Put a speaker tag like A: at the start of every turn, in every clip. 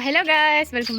A: Hello guys, welcome.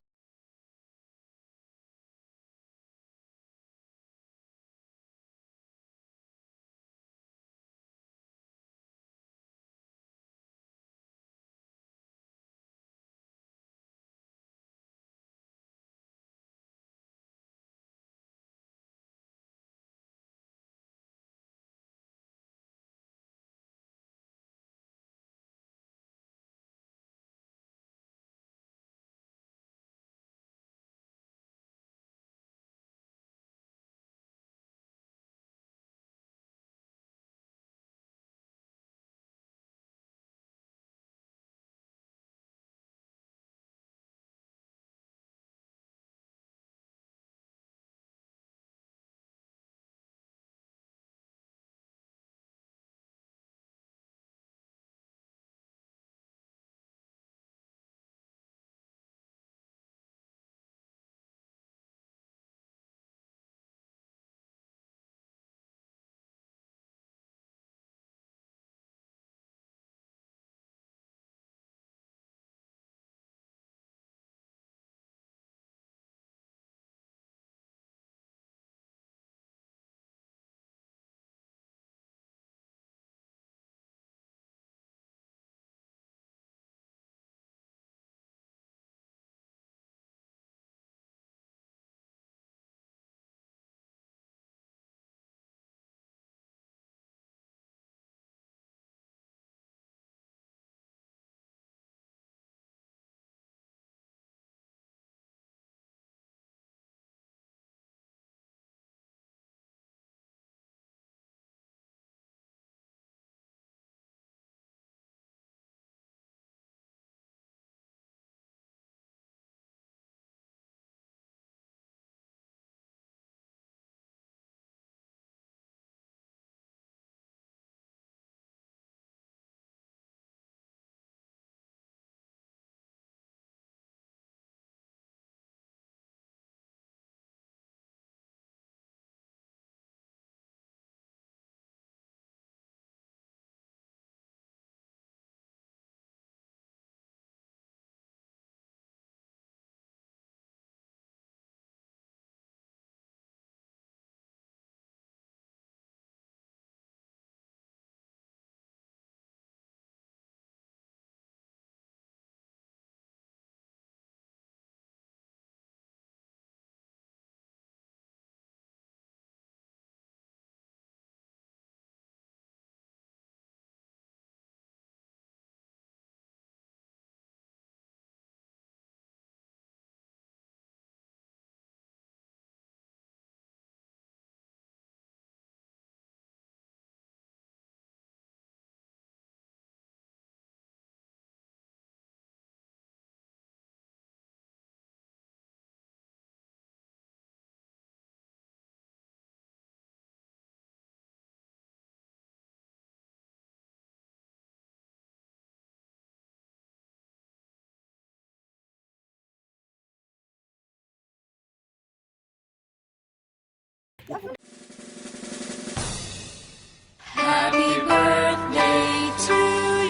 B: Happy birthday to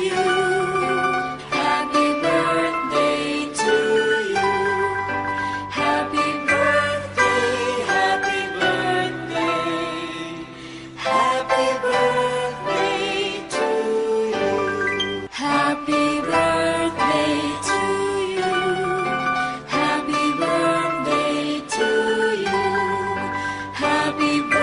B: you. Happy birthday to you. Happy birthday, happy birthday. Happy birthday to you. Happy birthday to you. Happy birthday to you. Happy birthday.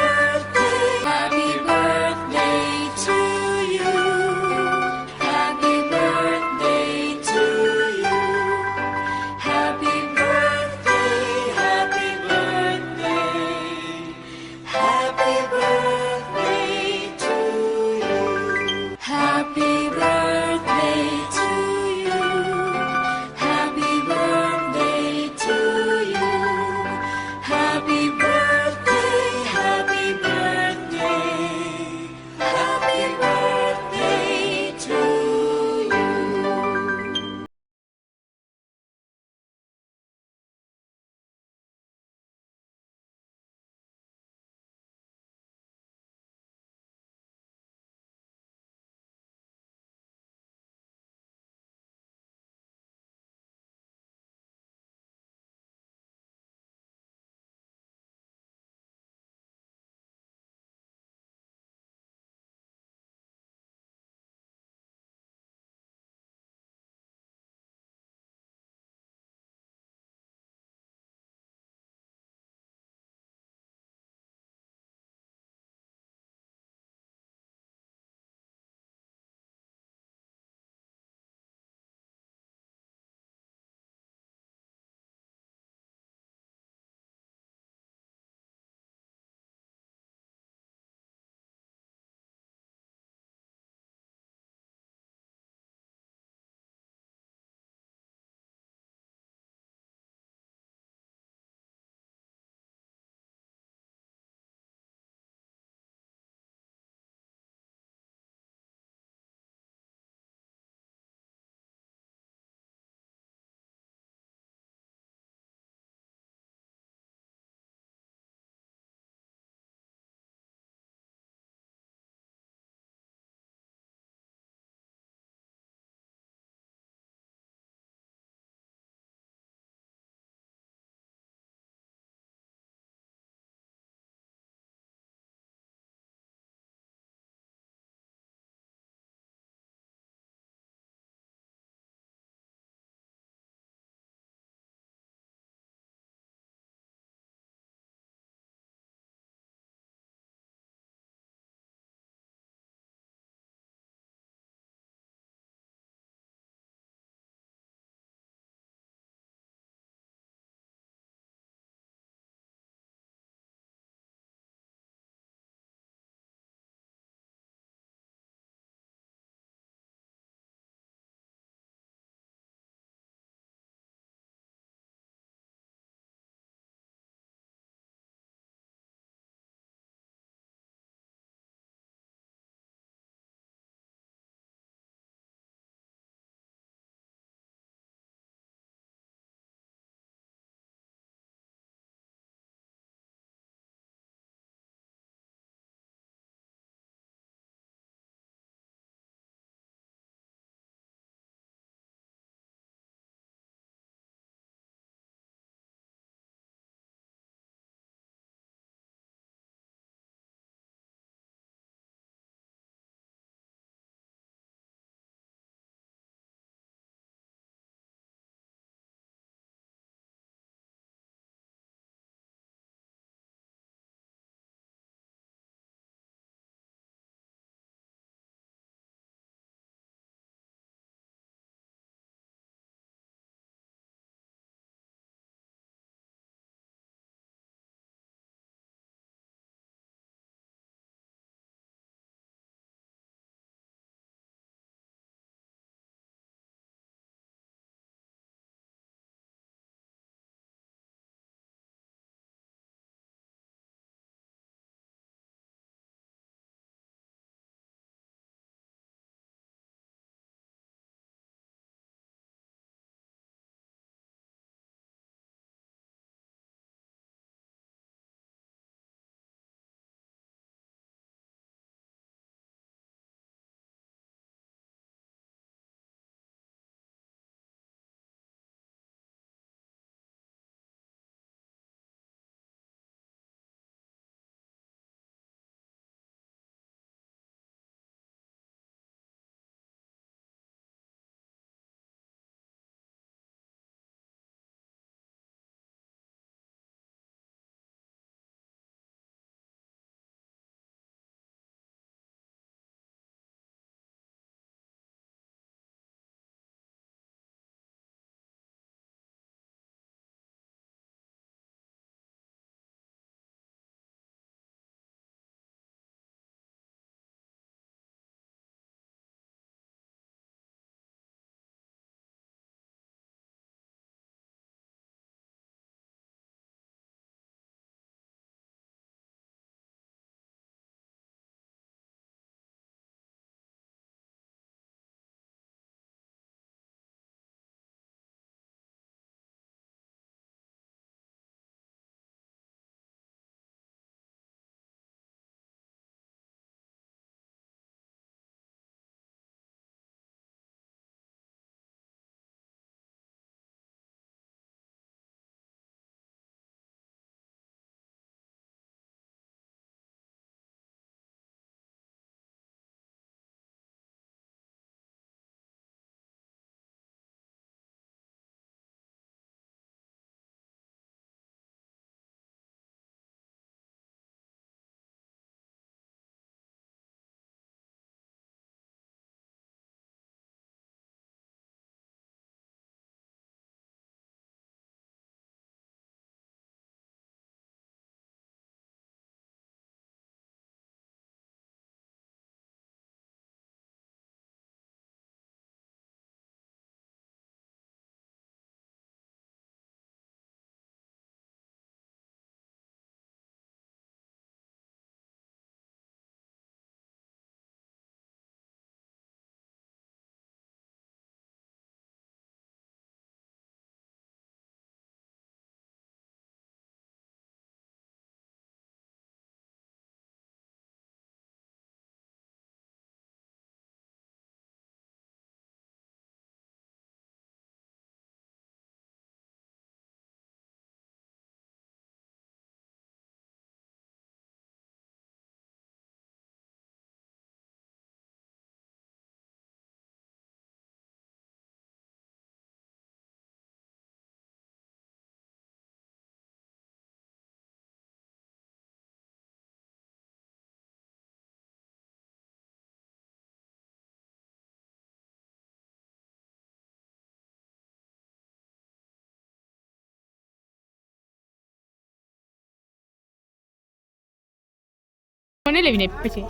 A: माने ले बिने फैसे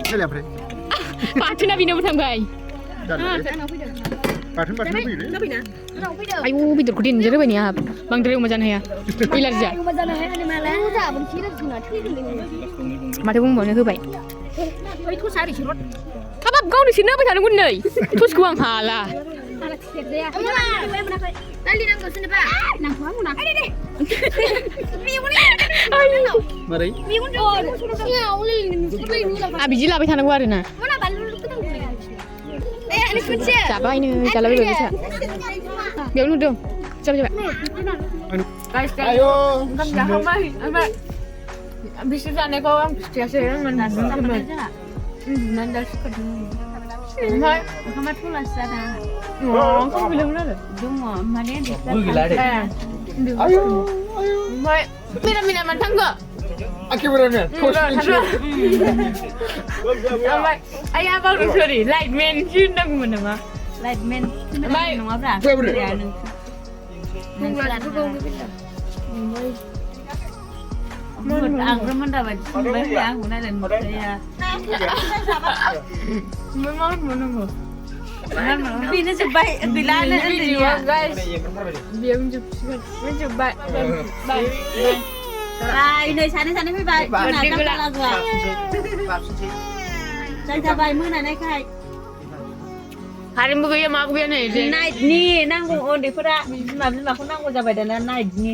C: जालाय ओमफ्राय
A: बाथोना Binomo थांबाय
C: जालाय बाथोन फैयो
A: आयु बेदरखौ देनजार होबाय ने आहा बांद्राय अमा जानो हाया एलार्जिया माथो बुंबावनो होबाय हाबाब गावनो सिरनो होबाय थानांगौ नै टसखौ आं हाला
C: मारै
A: बिदि लाबाय थानांगौ आरो ना जाबायनो जालाबायबाय बिसा बेयाव नुदों जाबाय
C: आयौ
A: ओंखाम जाखांबाय ओमफ्राय बिसोर जानायखौ आं खिथायासै आंमोन उन्दुनानै दा सिखारदों ओमफ्राय
D: ओंखामा थलासो जादों
A: ओंखाम गैलामोन आरो
D: दङ माने
C: आयौ
A: ओमफ्राय मिना मानो थांखो
C: एखेबारे
A: ओमफ्राय आइया बावदों सरि लाइटमेनसो होननांगौमोन नामा
D: लाइटमेन नङाब्रा आं रोमोन्दा बायदि संबाय आंखौ नायनानै नुखाया बेनो जोब्बाय गैलानो उन्दैनिया
A: बेयाव जोबबाय
D: नै सानै फैबाय जाबाय मोनानायखाय
A: कारेन्टबो गैया माबो गैया नै
D: नाइटनि नांगौ उन्दैफोरा बिमाखौ नांगौ जाबाय दाना नाइटनि